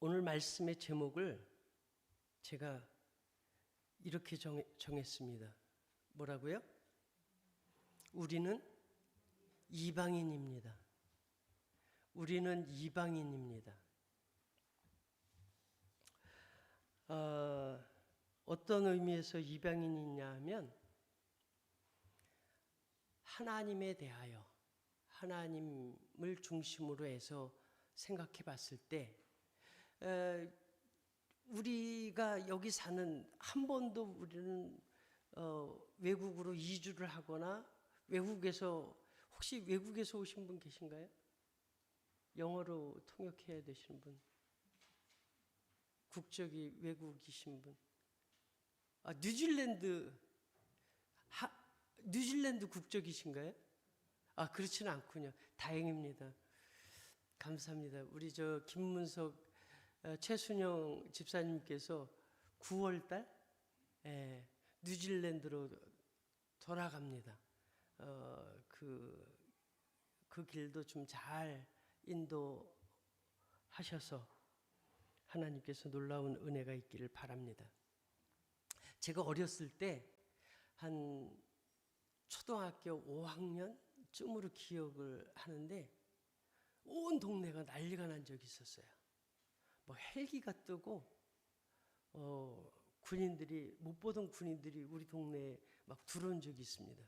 오늘 말씀의 제목을 제가 이렇게 정했습니다. 뭐라고요? 우리는 이방인입니다. 우리는 이방인입니다. 어떤 의미에서 이방인이냐 하면 하나님에 대하여 하나님을 중심으로 해서 생각해 봤을 때 우리가 여기 사는 한 번도 우리는 외국으로 이주를 하거나 외국에서 혹시 외국에서 오신 분 계신가요? 영어로 통역해야 되시는 분? 국적이 외국이신 분? 뉴질랜드 국적이신가요? 그렇지는 않군요. 다행입니다. 감사합니다. 우리 김문석 최순영 집사님께서 9월달 뉴질랜드로 돌아갑니다. 그 길도 좀 잘 인도하셔서 하나님께서 놀라운 은혜가 있기를 바랍니다. 제가 어렸을 때 한 초등학교 5학년쯤으로 기억을 하는데 온 동네가 난리가 난 적이 있었어요. 뭐 헬기가 뜨고 군인들이 못 보던 군인들이 우리 동네에 막 들어온 적이 있습니다.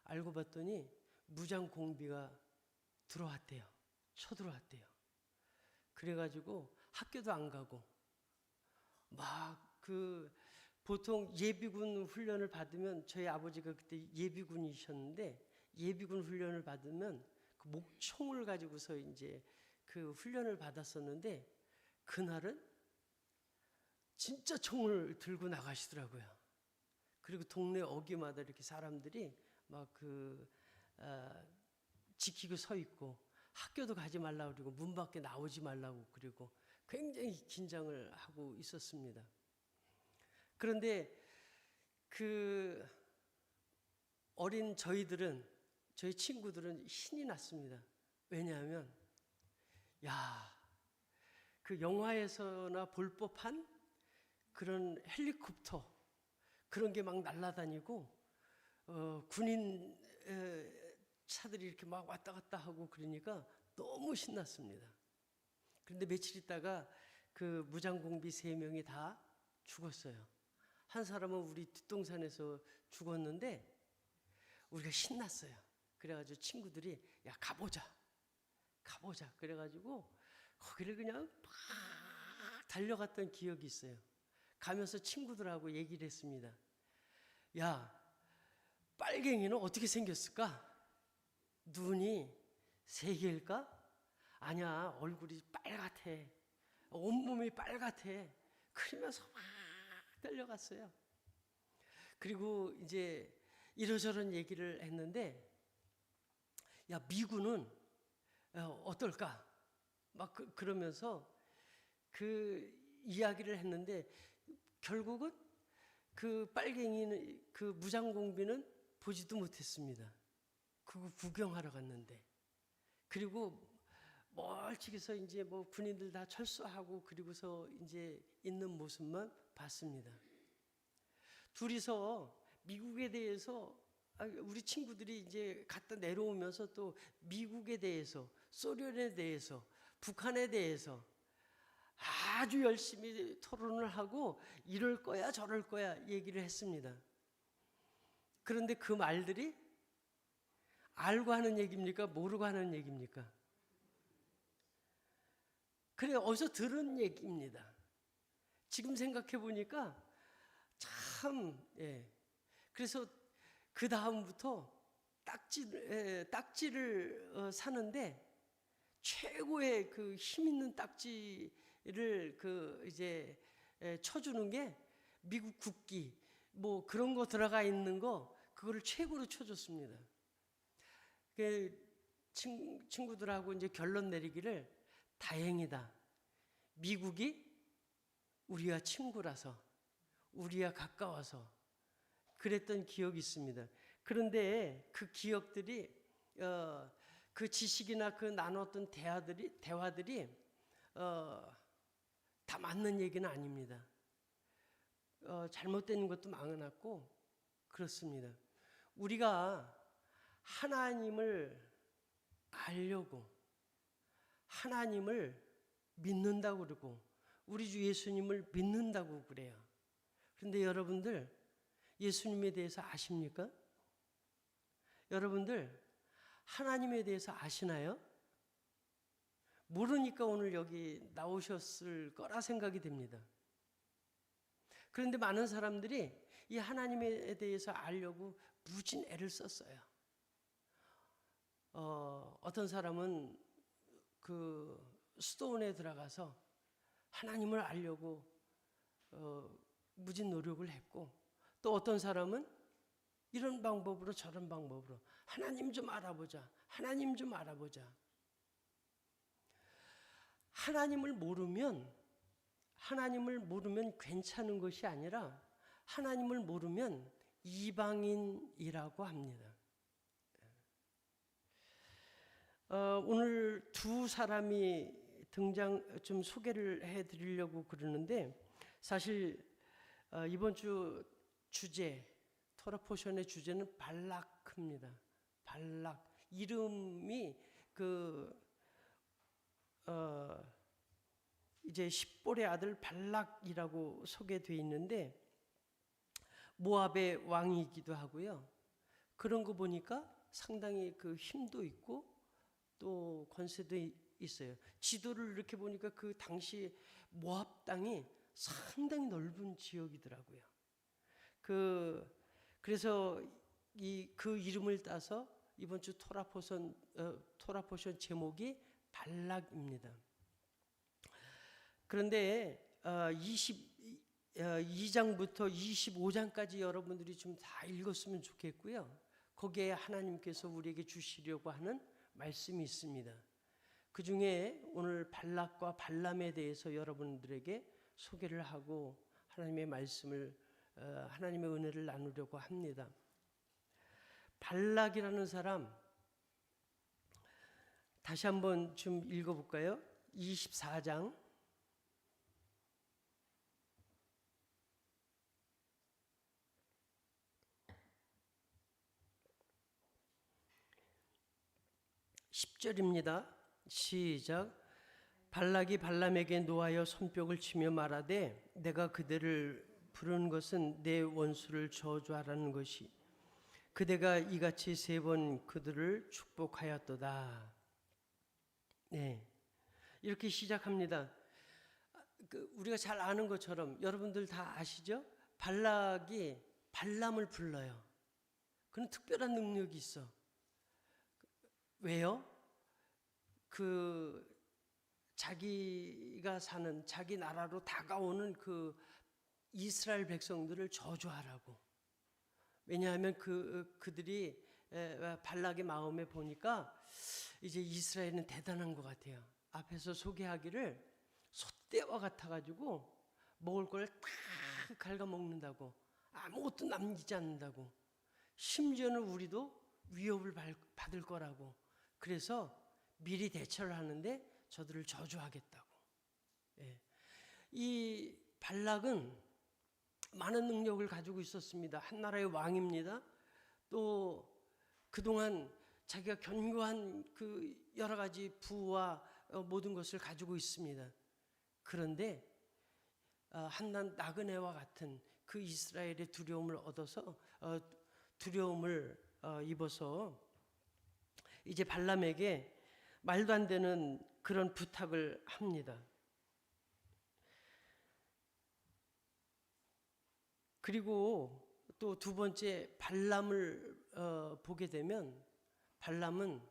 알고 봤더니 무장 공비가 들어왔대요. 쳐들어왔대요. 그래가지고 학교도 안 가고 보통 예비군 훈련을 받으면 저희 아버지가 그때 예비군이셨는데 예비군 훈련을 받으면 그 목총을 가지고서 이제 그 훈련을 받았었는데 그날은 진짜 총을 들고 나가시더라고요. 그리고 동네 어귀마다 이렇게 사람들이 막 지키고 서 있고 학교도 가지 말라고 그러고 문 밖에 나오지 말라고 그리고 굉장히 긴장을 하고 있었습니다. 그런데 그 어린 저희 친구들은 신이 났습니다. 왜냐하면 그 영화에서나 볼 법한 그런 헬리콥터 그런 게 막 날아다니고 군인 차들이 이렇게 막 왔다 갔다 하고 그러니까 너무 신났습니다. 그런데 며칠 있다가 그 무장공비 3명이 다 죽었어요. 한 사람은 우리 뒷동산에서 죽었는데 우리가 신났어요. 그래가지고 친구들이 가보자 그래가지고 거기를 그냥 막 달려갔던 기억이 있어요. 가면서 친구들하고 얘기를 했습니다. 빨갱이는 어떻게 생겼을까? 눈이 3개일까? 아니야, 얼굴이 빨갛대. 온몸이 빨갛대. 그러면서 막 달려갔어요. 그리고 이제 이러저런 얘기를 했는데 미군은 어떨까? 막 그러면서 그 이야기를 했는데 결국은 그 빨갱이는 그 무장공비는 보지도 못했습니다. 그거 구경하러 갔는데 그리고 멀찍이서 이제 뭐 군인들 다 철수하고 그리고서 이제 있는 모습만 봤습니다. 둘이서 미국에 대해서 우리 친구들이 이제 갔다 내려오면서 또 미국에 대해서 소련에 대해서 북한에 대해서 아주 열심히 토론을 하고 이럴 거야 저럴 거야 얘기를 했습니다. 그런데 그 말들이 알고 하는 얘기입니까? 모르고 하는 얘기입니까? 그래 어디서 들은 얘기입니다. 지금 생각해 보니까 참 그래서 그 다음부터 딱지를 사는데 최고의 그 힘 있는 딱지를 이제 쳐주는 게 미국 국기 뭐 그런 거 들어가 있는 거 그거를 최고로 쳐줬습니다. 친구들하고 이제 결론 내리기를 다행이다. 미국이 우리와 친구라서 우리와 가까워서 그랬던 기억이 있습니다. 그런데 그 기억들이 그 지식이나 그 나눴던 대화들이 다 맞는 얘기는 아닙니다. 잘못된 것도 많았고 그렇습니다. 우리가 하나님을 알려고 하나님을 믿는다고 그러고 우리 주 예수님을 믿는다고 그래요. 그런데 여러분들 예수님에 대해서 아십니까? 여러분들 하나님에 대해서 아시나요? 모르니까 오늘 여기 나오셨을 거라 생각이 됩니다. 그런데 많은 사람들이 이 하나님에 대해서 알려고 무진 애를 썼어요. 어떤 사람은 그 수도원에 들어가서 하나님을 알려고 무진 노력을 했고, 또 어떤 사람은 이런 방법으로 저런 방법으로 하나님 좀 알아보자, 하나님 좀 알아보자. 하나님을 모르면 괜찮은 것이 아니라 하나님을 모르면 이방인이라고 합니다. 오늘 두 사람이 좀 소개를 해드리려고 그러는데, 사실 이번 주 주제, 토라 포션의 주제는 발락입니다. 발락. 이름이 이제 십볼의 아들 발락이라고 소개되어 있는데, 모압의 왕이기도 하고요. 그런 거 보니까 상당히 그 힘도 있고 또 권세도 있어요. 지도를 이렇게 보니까 그 당시 모압 땅이 상당히 넓은 지역이더라고요. 그래서 그 이름을 따서 이번 주 토라포션 제목이 발락입니다. 그런데 22장부터 25장까지 여러분들이 좀 다 읽었으면 좋겠고요. 거기에 하나님께서 우리에게 주시려고 하는 말씀이 있습니다. 그 중에 오늘 발락과 발람에 대해서 여러분들에게 소개를 하고 하나님의 말씀을, 하나님의 은혜를 나누려고 합니다. 발락이라는 사람, 다시 한번 좀 읽어볼까요? 24장 10절입니다. 시작. 발락이 발람에게 노하여 손뼉을 치며 말하되 내가 그대를 부른 것은 내 원수를 저주하라는 것이, 그대가 이같이 3번 그들을 축복하였도다. 네, 이렇게 시작합니다. 우리가 잘 아는 것처럼 여러분들 다 아시죠? 발락이 발람을 불러요. 그는 특별한 능력이 있어. 왜요? 자기가 사는 자기 나라로 다가오는 그 이스라엘 백성들을 저주하라고. 왜냐하면 그들이 발락의 마음에 보니까 이제 이스라엘은 대단한 것 같아요. 앞에서 소개하기를 소떼와 같아가지고 먹을 걸 다 갉아먹는다고, 아무것도 남기지 않는다고, 심지어는 우리도 위협을 받을 거라고. 그래서 미리 대처를 하는데 저들을 저주하겠다고. 예. 이 발락은 많은 능력을 가지고 있었습니다. 한 나라의 왕입니다. 또 그동안 자기가 견고한 그 여러 가지 부와 모든 것을 가지고 있습니다. 그런데 한낱 나그네와 같은 그 이스라엘의 두려움을 입어서 이제 발람에게 말도 안 되는 그런 부탁을 합니다. 그리고 또 두 번째 발람을 보게 되면, 발람은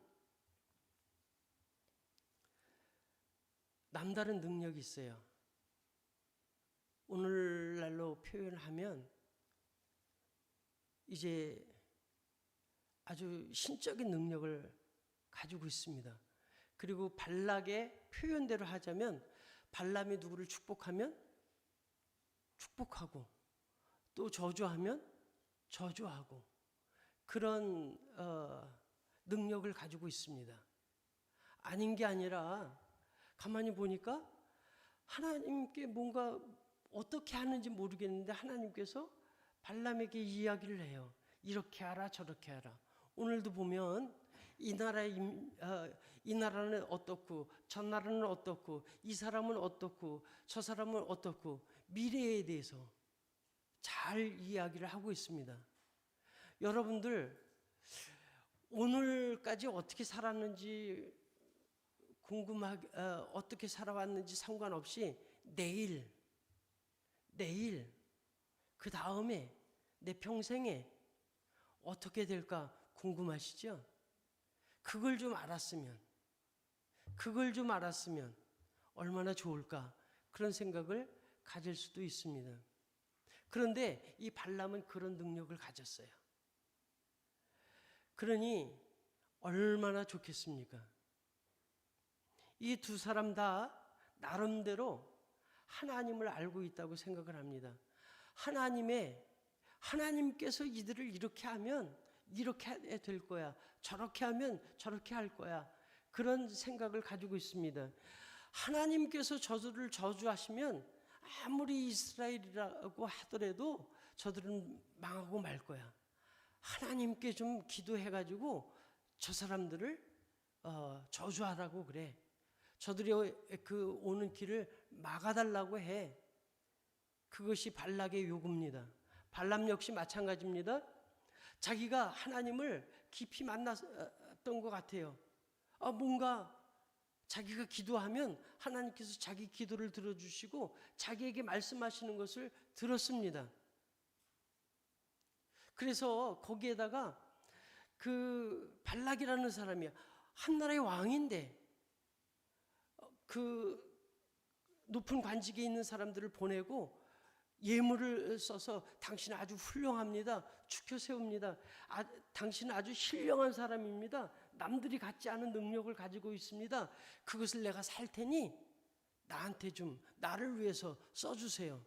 남다른 능력이 있어요. 오늘날로 표현하면 이제 아주 신적인 능력을 가지고 있습니다. 그리고 발락의 표현대로 하자면 발람이 누구를 축복하면 축복하고, 또 저주하면 저주하고, 그런 능력을 가지고 있습니다. 아닌 게 아니라 가만히 보니까 하나님께 뭔가 어떻게 하는지 모르겠는데 하나님께서 발람에게 이야기를 해요. 이렇게 하라 저렇게 하라. 오늘도 보면 이 나라는 어떻고 저 나라는 어떻고 이 사람은 어떻고 저 사람은 어떻고 미래에 대해서 잘 이야기를 하고 있습니다. 여러분들 오늘까지 어떻게 살았는지 어떻게 살아왔는지 상관없이 내일 그 다음에 내 평생에 어떻게 될까 궁금하시죠? 그걸 좀 알았으면 얼마나 좋을까 그런 생각을 가질 수도 있습니다. 그런데 이 발람은 그런 능력을 가졌어요. 그러니 얼마나 좋겠습니까? 이 두 사람 다 나름대로 하나님을 알고 있다고 생각을 합니다. 하나님께서 이들을 이렇게 하면 이렇게 될 거야. 저렇게 하면 저렇게 할 거야. 그런 생각을 가지고 있습니다. 하나님께서 저들을 저주하시면 아무리 이스라엘이라고 하더라도 저들은 망하고 말 거야. 하나님께 좀 기도해가지고 저 사람들을 저주하라고 그래. 저들이 그 오는 길을 막아달라고 해. 그것이 발락의 요구입니다. 발람 역시 마찬가지입니다. 자기가 하나님을 깊이 만났던 것 같아요. 뭔가 자기가 기도하면 하나님께서 자기 기도를 들어주시고 자기에게 말씀하시는 것을 들었습니다. 그래서 거기에다가 그 발락이라는 사람이 한 나라의 왕인데 그 높은 관직에 있는 사람들을 보내고 예물을 써서 당신은 아주 훌륭합니다. 축혀 세웁니다. 당신은 아주 신령한 사람입니다. 남들이 갖지 않은 능력을 가지고 있습니다. 그것을 내가 살 테니 나한테 좀 나를 위해서 써주세요.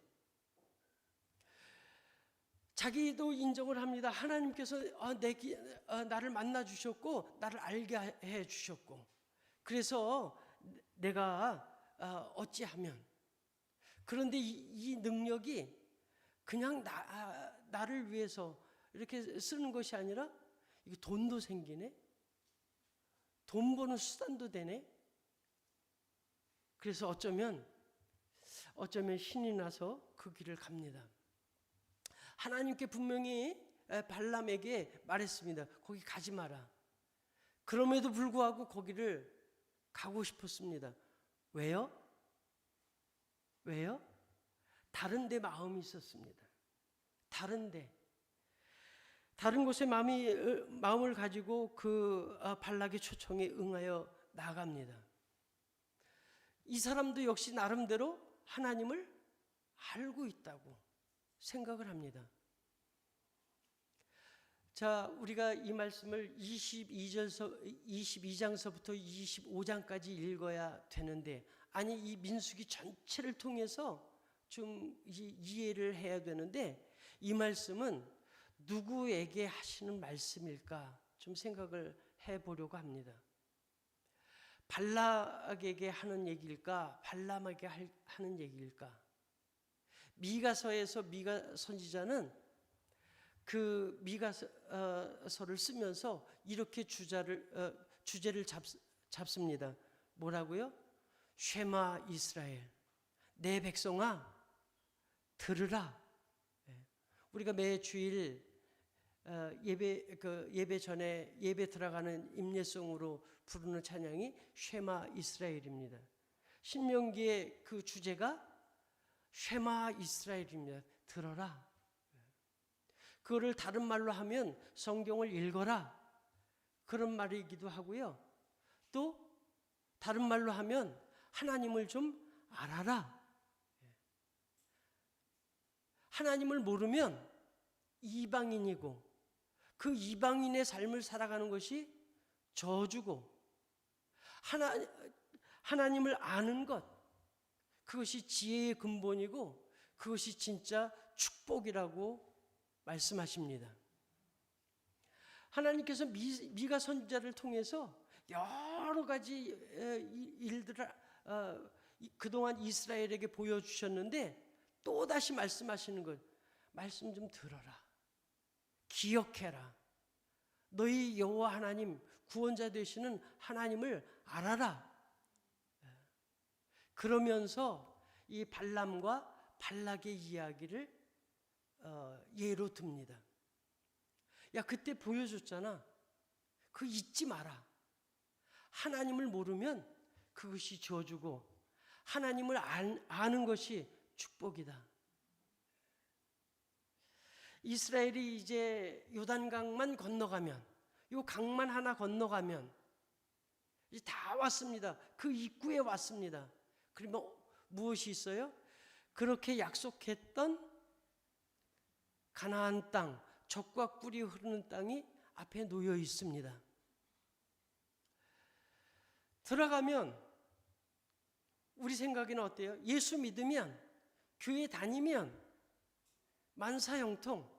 자기도 인정을 합니다. 하나님께서 나를 만나 주셨고 나를 알게 해 주셨고 그래서 내가 어찌하면 그런데 이 능력이 그냥 나를 위해서 이렇게 쓰는 것이 아니라 이게 돈도 생기네. 돈 버는 수단도 되네. 그래서 어쩌면 신이 나서 그 길을 갑니다. 하나님께 분명히 발람에게 말했습니다. 거기 가지 마라. 그럼에도 불구하고 거기를 가고 싶었습니다. 왜요? 다른 데 마음이 있었습니다. 다른 곳에 마음을 가지고 그 발락의 초청에 응하여 나갑니다. 이 사람도 역시 나름대로 하나님을 알고 있다고 생각을 합니다. 자, 우리가 이 말씀을 22장서부터 25장까지 읽어야 되는데 아니 이 민수기 전체를 통해서 좀 이해를 해야 되는데 이 말씀은 누구에게 하시는 말씀일까 좀 생각을 해보려고 합니다. 발락에게 하는 얘기일까? 발람에게 하는 얘기일까? 미가서에서 미가 선지자는 그 미가서를 쓰면서 이렇게 주제를 잡습니다. 뭐라고요? 쉐마 이스라엘, 내 백성아 들으라. 우리가 매 주일 예배 전에 예배 들어가는 임예송으로 부르는 찬양이 쉐마 이스라엘입니다. 신명기의 그 주제가 쉐마 이스라엘입니다. 들어라. 그거를 다른 말로 하면 성경을 읽어라. 그런 말이기도 하고요. 또 다른 말로 하면 하나님을 좀 알아라. 하나님을 모르면 이방인이고 그 이방인의 삶을 살아가는 것이 저주고 하나님을 아는 것 그것이 지혜의 근본이고 그것이 진짜 축복이라고 말씀하십니다. 하나님께서 미가 선지자를 통해서 여러 가지 일들을 그동안 이스라엘에게 보여주셨는데 또다시 말씀하시는 것, 말씀 좀 들어라. 기억해라. 너희 여호와 하나님, 구원자 되시는 하나님을 알아라. 그러면서 이 발람과 발락의 이야기를 예로 듭니다. 야, 그때 보여줬잖아. 그거 잊지 마라. 하나님을 모르면 그것이 저주고 하나님을 아는 것이 축복이다. 이스라엘이 이제 요단강만 건너가면, 요 강만 하나 건너가면 이제 다 왔습니다. 그 입구에 왔습니다. 그러면 무엇이 있어요? 그렇게 약속했던 가나안 땅, 젖과 꿀이 흐르는 땅이 앞에 놓여 있습니다. 들어가면 우리 생각에는 어때요? 예수 믿으면, 교회 다니면 만사형통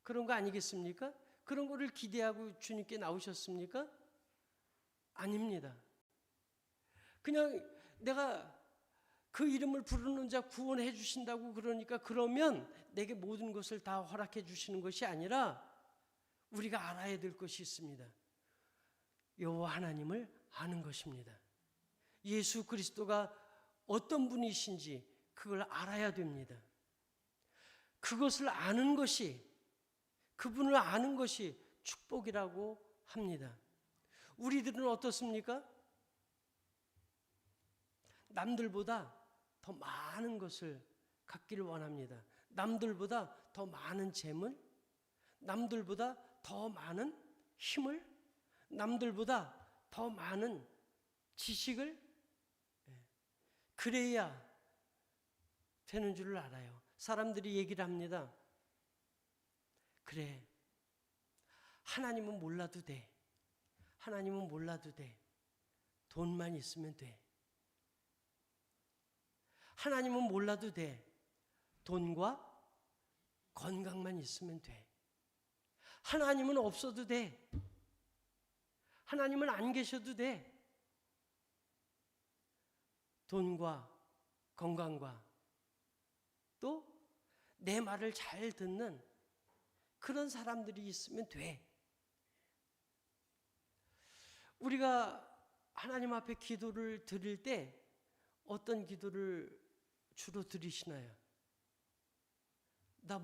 그런 거 아니겠습니까? 그런 거를 기대하고 주님께 나오셨습니까? 아닙니다. 그냥 내가 그 이름을 부르는 자 구원해 주신다고 그러니까 그러면 내게 모든 것을 다 허락해 주시는 것이 아니라 우리가 알아야 될 것이 있습니다. 여호와 하나님을 아는 것입니다. 예수 그리스도가 어떤 분이신지 그걸 알아야 됩니다. 그것을 아는 것이, 그분을 아는 것이 축복이라고 합니다. 우리들은 어떻습니까? 남들보다 더 많은 것을 갖기를 원합니다. 남들보다 더 많은 재물, 남들보다 더 많은 힘을, 남들보다 더 많은 지식을, 그래야 되는 줄 알아요. 사람들이 얘기를 합니다. 그래, 하나님은 몰라도 돼. 하나님은 몰라도 돼. 돈만 있으면 돼. 하나님은 몰라도 돼. 돈과 건강만 있으면 돼. 하나님은 없어도 돼. 하나님은 안 계셔도 돼. 돈과 건강과 또 내 말을 잘 듣는 그런 사람들이 있으면 돼. 우리가 하나님 앞에 기도를 드릴 때 어떤 기도를 주로 드리시나요? 나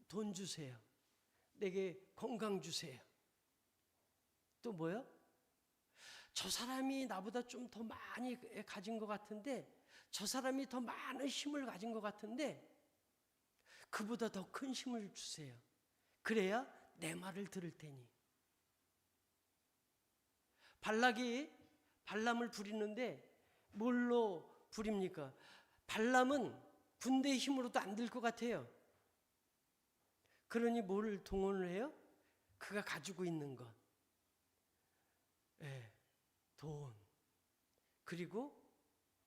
돈 주세요. 내게 건강 주세요. 또 뭐요? 저 사람이 나보다 좀 더 많이 가진 것 같은데, 저 사람이 더 많은 힘을 가진 것 같은데 그보다 더 큰 힘을 주세요. 그래야 내 말을 들을 테니. 발락이 발람을 부리는데 뭘로 부립니까? 발람은 군대의 힘으로도 안 될 것 같아요. 그러니 뭘 동원을 해요? 그가 가지고 있는 것. 돈, 그리고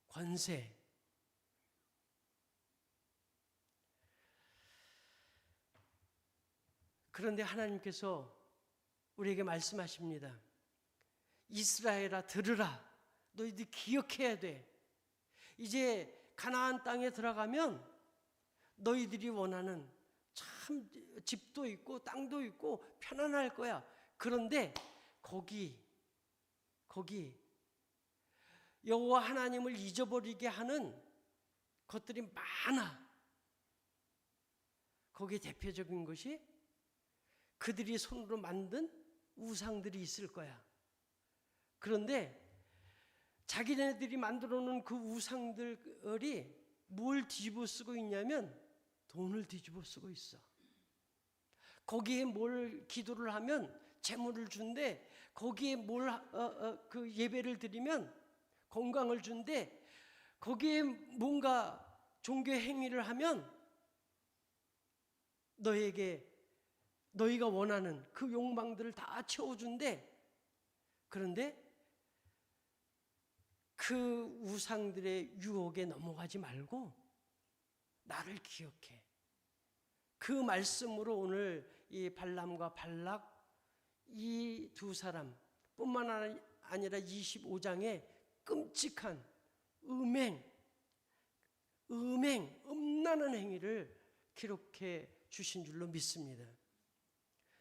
권세. 그런데 하나님께서 우리에게 말씀하십니다. 이스라엘아, 들으라. 너희들 기억해야 돼. 이제 가나안 땅에 들어가면 너희들이 원하는 참 집도 있고 땅도 있고 편안할 거야. 그런데 거기 여호와 하나님을 잊어버리게 하는 것들이 많아. 거기에 대표적인 것이 그들이 손으로 만든 우상들이 있을 거야. 그런데 자기네들이 만들어 놓은 그 우상들이 뭘 뒤집어 쓰고 있냐면 돈을 뒤집어 쓰고 있어. 거기에 뭘 기도를 하면 재물을 준대. 거기에 그 예배를 드리면 건강을 준대. 거기에 뭔가 종교 행위를 하면 너희가 원하는 그 욕망들을 다 채워준대. 그런데 그 우상들의 유혹에 넘어가지 말고 나를 기억해. 그 말씀으로 오늘 이 발람과 발락 이 두 사람 뿐만 아니라 25장에 끔찍한 음란한 행위를 기록해 주신 줄로 믿습니다.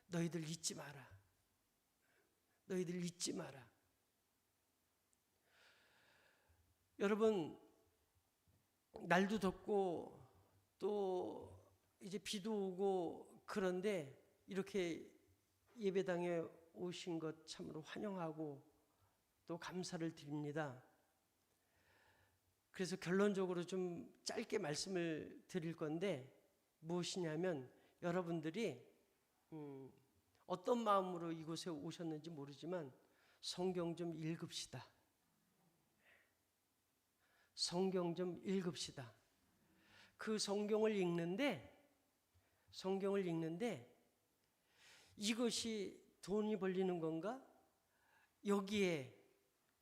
너희들 잊지 마라. 너희들 잊지 마라. 여러분, 날도 덥고 또 이제 비도 오고 그런데 이렇게 예배당에 오신 것 참으로 환영하고 또 감사를 드립니다. 그래서 결론적으로 좀 짧게 말씀을 드릴 건데 무엇이냐면, 여러분들이 어떤 마음으로 이곳에 오셨는지 모르지만 성경 좀 읽읍시다. 성경 좀 읽읍시다. 그 성경을 읽는데 이것이 돈이 벌리는 건가? 여기에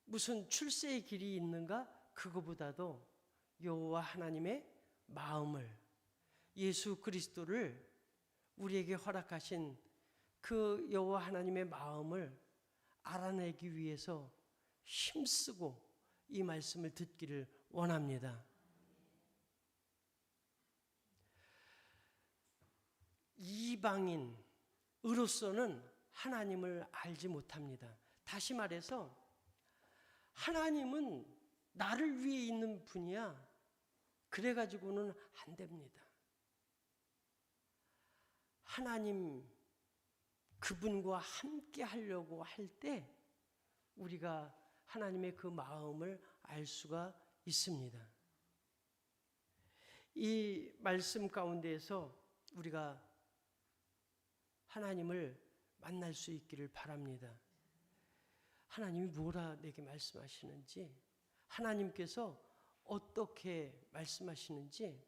무슨 출세의 길이 있는가? 그거보다도 여호와 하나님의 마음을, 예수 그리스도를 우리에게 허락하신 그 여호와 하나님의 마음을 알아내기 위해서 힘쓰고 이 말씀을 듣기를 원합니다. 이방인으로서는 하나님을 알지 못합니다. 다시 말해서 하나님은 나를 위해 있는 분이야. 그래가지고는 안 됩니다. 하나님 그분과 함께 하려고 할 때 우리가 하나님의 그 마음을 알 수가 있습니다. 이 말씀 가운데에서 우리가 하나님을 만날 수 있기를 바랍니다. 하나님이 뭐라 내게 말씀하시는지, 하나님께서 어떻게 말씀하시는지,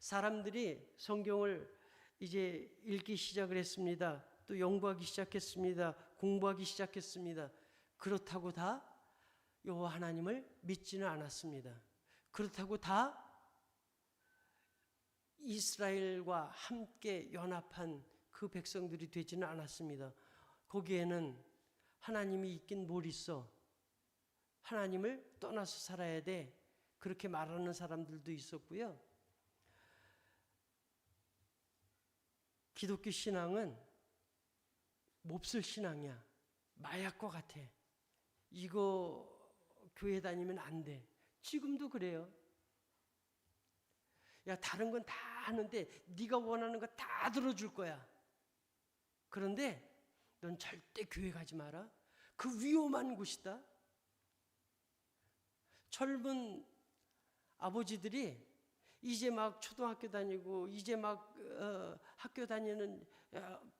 사람들이 성경을 이제 읽기 시작을 했습니다. 또 연구하기 시작했습니다. 공부하기 시작했습니다. 그렇다고 다 여호와 하나님을 믿지는 않았습니다. 그렇다고 다 이스라엘과 함께 연합한 그 백성들이 되지는 않았습니다. 거기에는 하나님이 있긴 뭘 있어. 하나님을 떠나서 살아야 돼. 그렇게 말하는 사람들도 있었고요. 기독교 신앙은 몹쓸 신앙이야. 마약과 같아. 이거 교회 다니면 안 돼. 지금도 그래요. 야, 다른 건 다 하는데 네가 원하는 거 다 들어줄 거야. 그런데 넌 절대 교회 가지 마라. 그 위험한 곳이다. 젊은 아버지들이 이제 막 초등학교 다니고 이제 막 학교 다니는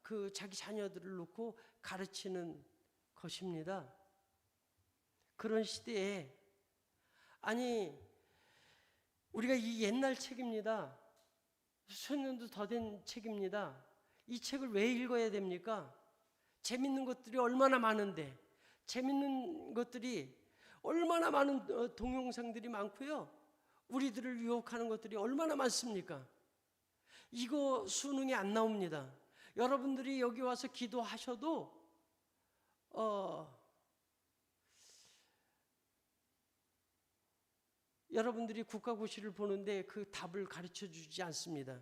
그 자기 자녀들을 놓고 가르치는 것입니다. 그런 시대에, 아니 우리가 이 옛날 책입니다. 수천 년도 더 된 책입니다. 이 책을 왜 읽어야 됩니까? 재밌는 것들이 얼마나 많은데, 재밌는 것들이 얼마나 많은 동영상들이 많고요. 우리들을 유혹하는 것들이 얼마나 많습니까? 이거 수능이 안 나옵니다. 여러분들이 여기 와서 기도하셔도 여러분들이 국가고시를 보는데 그 답을 가르쳐 주지 않습니다.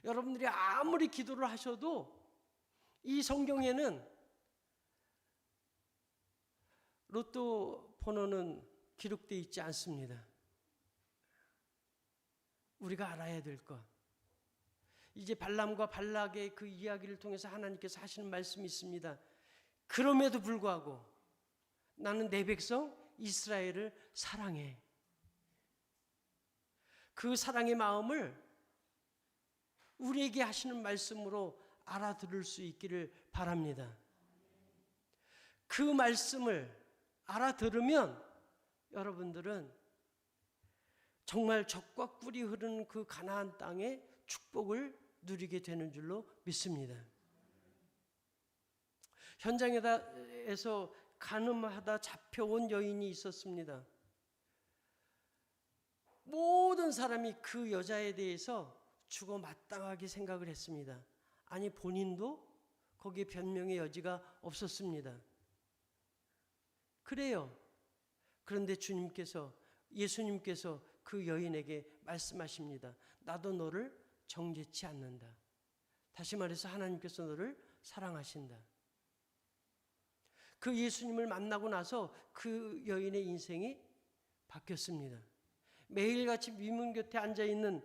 여러분들이 아무리 기도를 하셔도 이 성경에는 로또 번호는 기록되어 있지 않습니다. 우리가 알아야 될 것. 이제 발람과 발락의 그 이야기를 통해서 하나님께서 하시는 말씀이 있습니다. 그럼에도 불구하고 나는 내 백성 이스라엘을 사랑해. 그 사랑의 마음을 우리에게 하시는 말씀으로 알아들을 수 있기를 바랍니다. 그 말씀을 알아들으면 여러분들은 정말 젖과 꿀이 흐르는 그 가나안 땅의 축복을 누리게 되는 줄로 믿습니다. 현장에서 간음하다 잡혀온 여인이 있었습니다. 모든 사람이 그 여자에 대해서 죽어 마땅하게 생각을 했습니다. 아니 본인도 거기에 변명의 여지가 없었습니다. 그래요. 그런데 주님께서 예수님께서 그 여인에게 말씀하십니다. 나도 너를 정죄치 않는다. 다시 말해서 하나님께서 너를 사랑하신다. 그 예수님을 만나고 나서 그 여인의 인생이 바뀌었습니다. 매일같이 미문 곁에 앉아있는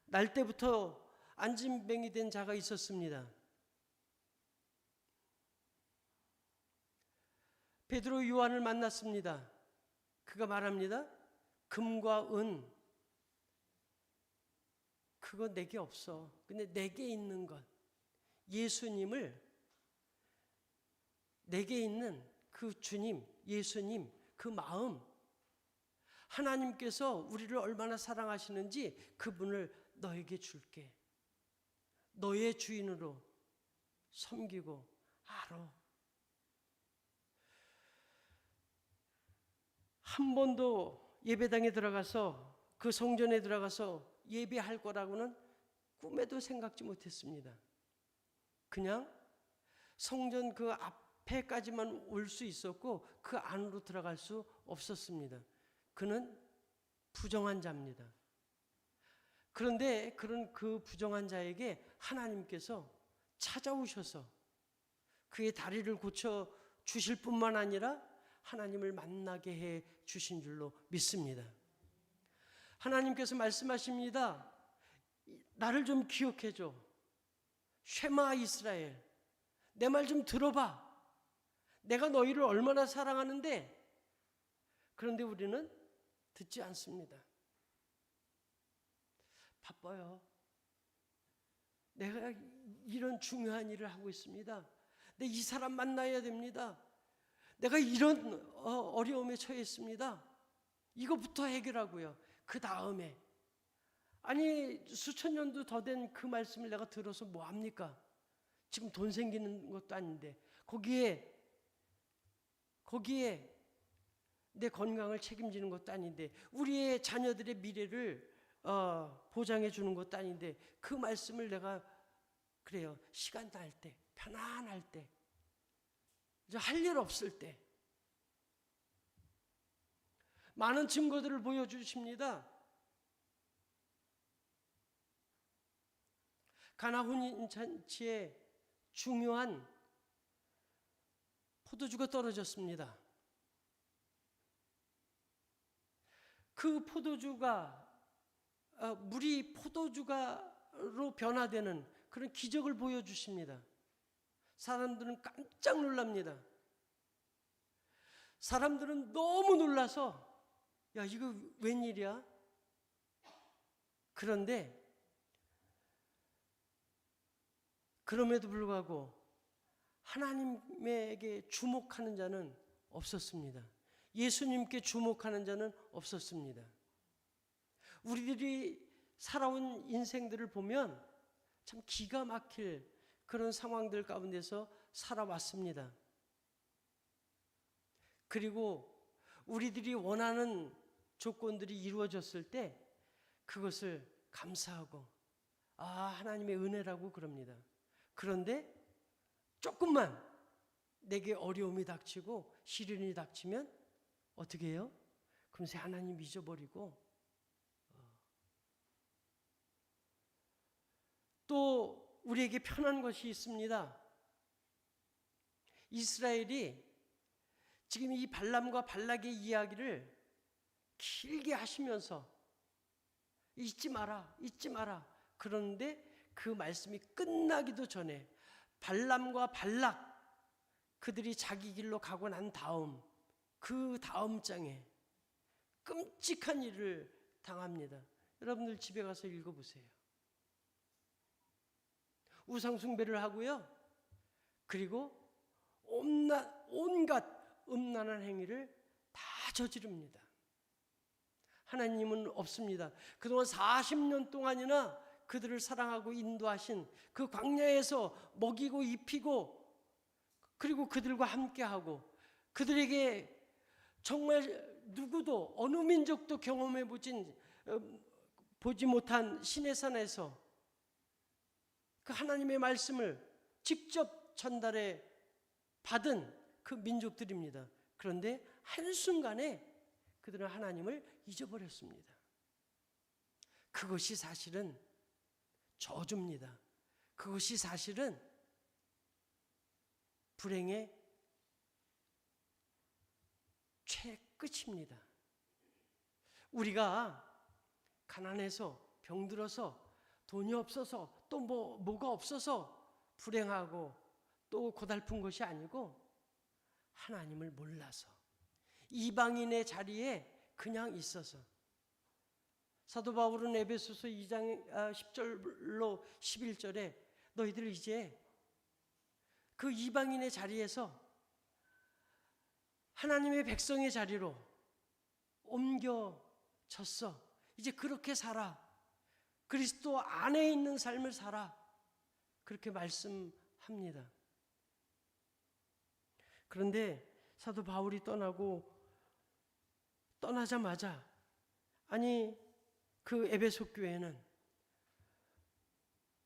날 때부터 안진뱅이 된 자가 있었습니다. 베드로 요한을 만났습니다. 그가 말합니다. 금과 은 그거 내게 없어. 근데 내게 있는 것, 예수님을, 내게 있는 그 주님, 예수님, 그 마음, 하나님께서 우리를 얼마나 사랑하시는지 그분을 너에게 줄게. 너의 주인으로 섬기고 알아. 한 번도 예배당에 들어가서 그 성전에 들어가서 예배할 거라고는 꿈에도 생각지 못했습니다. 그냥 성전 그 앞에까지만 올 수 있었고 그 안으로 들어갈 수 없었습니다. 그는 부정한 자입니다. 그런데 그런 그 부정한 자에게 하나님께서 찾아오셔서 그의 다리를 고쳐 주실 뿐만 아니라 하나님을 만나게 해 주신 줄로 믿습니다. 하나님께서 말씀하십니다. 나를 좀 기억해줘. 쉐마 이스라엘, 내 말 좀 들어봐. 내가 너희를 얼마나 사랑하는데. 그런데 우리는 듣지 않습니다. 바빠요. 내가 이런 중요한 일을 하고 있습니다. 내 이 사람 만나야 됩니다. 내가 이런 어려움에 처해 있습니다. 이거부터 해결하고요. 그 다음에, 아니 수천 년도 더 된 그 말씀을 내가 들어서 뭐 합니까? 지금 돈 생기는 것도 아닌데 거기에 내 건강을 책임지는 것도 아닌데 우리의 자녀들의 미래를 보장해 주는 것도 아닌데 그 말씀을 내가 그래요. 시간 날 때, 편안할 때, 할 일 없을 때 많은 증거들을 보여주십니다. 가나 혼인잔치에 중요한 포도주가 떨어졌습니다. 그 포도주가 물이 포도주가로 변화되는 그런 기적을 보여주십니다. 사람들은 깜짝 놀랍니다. 사람들은 너무 놀라서 야 이거 웬일이야? 그런데 그럼에도 불구하고 하나님에게 주목하는 자는 없었습니다. 예수님께 주목하는 자는 없었습니다. 우리들이 살아온 인생들을 보면 참 기가 막힐 그런 상황들 가운데서 살아왔습니다. 그리고 우리들이 원하는 조건들이 이루어졌을 때 그것을 감사하고 하나님의 은혜라고 그럽니다. 그런데 조금만 내게 어려움이 닥치고 시련이 닥치면 어떻게 해요? 금세 하나님 잊어버리고 또 우리에게 편한 것이 있습니다. 이스라엘이 지금 이 발람과 발락의 이야기를 길게 하시면서 잊지 마라, 잊지 마라. 그런데 그 말씀이 끝나기도 전에 발람과 발락 그들이 자기 길로 가고 난 다음 그 다음 장에 끔찍한 일을 당합니다. 여러분들 집에 가서 읽어보세요. 우상 숭배를 하고요. 그리고 온갖 음란한 행위를 다 저지릅니다. 하나님은 없습니다. 그동안 40년 동안이나 그들을 사랑하고 인도하신 그 광야에서 먹이고 입히고 그리고 그들과 함께하고 그들에게 정말 누구도 어느 민족도 경험해 보지 못한 시내산에서 그 하나님의 말씀을 직접 전달해 받은 그 민족들입니다. 그런데 한순간에 그들은 하나님을 잊어버렸습니다. 그것이 사실은 저주입니다. 그것이 사실은 불행의 최끝입니다. 우리가 가난해서, 병들어서, 돈이 없어서, 또 뭐가 없어서 불행하고 또 고달픈 것이 아니고 하나님을 몰라서 이방인의 자리에 그냥 있어서. 사도 바울은 에베소서 2장 10절로 11절에 너희들 이제 그 이방인의 자리에서 하나님의 백성의 자리로 옮겨졌어. 이제 그렇게 살아. 그리스도 안에 있는 삶을 살아. 그렇게 말씀합니다. 그런데 사도 바울이 떠나자마자 아니 그 에베소 교회는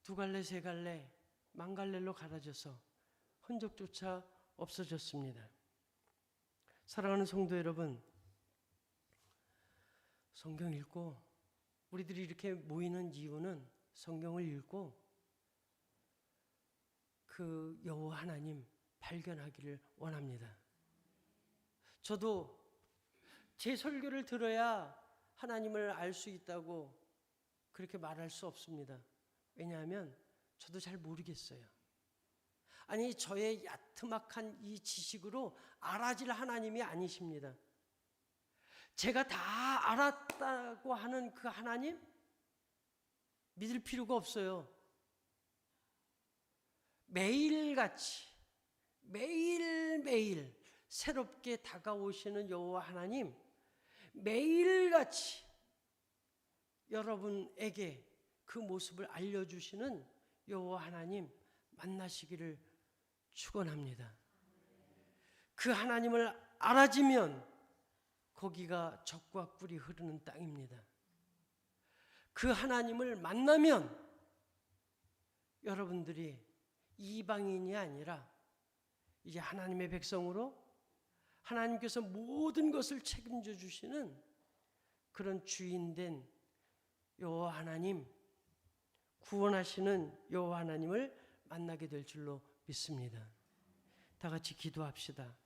두 갈래 세 갈래 망갈래로 갈라져서 흔적조차 없어졌습니다. 사랑하는 성도 여러분, 성경 읽고 우리들이 이렇게 모이는 이유는 성경을 읽고 그 여호와 하나님 발견하기를 원합니다. 저도 제 설교를 들어야 하나님을 알 수 있다고 그렇게 말할 수 없습니다. 왜냐하면 저도 잘 모르겠어요. 아니 저의 야트막한 이 지식으로 알아질 하나님이 아니십니다. 제가 다 알았다고 하는 그 하나님 믿을 필요가 없어요. 매일같이 매일매일 새롭게 다가오시는 여호와 하나님, 매일같이 여러분에게 그 모습을 알려주시는 여호와 하나님 만나시기를 축원합니다. 그 하나님을 알아지면 거기가 젖과 꿀이 흐르는 땅입니다. 그 하나님을 만나면 여러분들이 이방인이 아니라 이제 하나님의 백성으로 하나님께서 모든 것을 책임져 주시는 그런 주인된 여호와 하나님, 구원하시는 여호와 하나님을 만나게 될 줄로 믿습니다. 다 같이 기도합시다.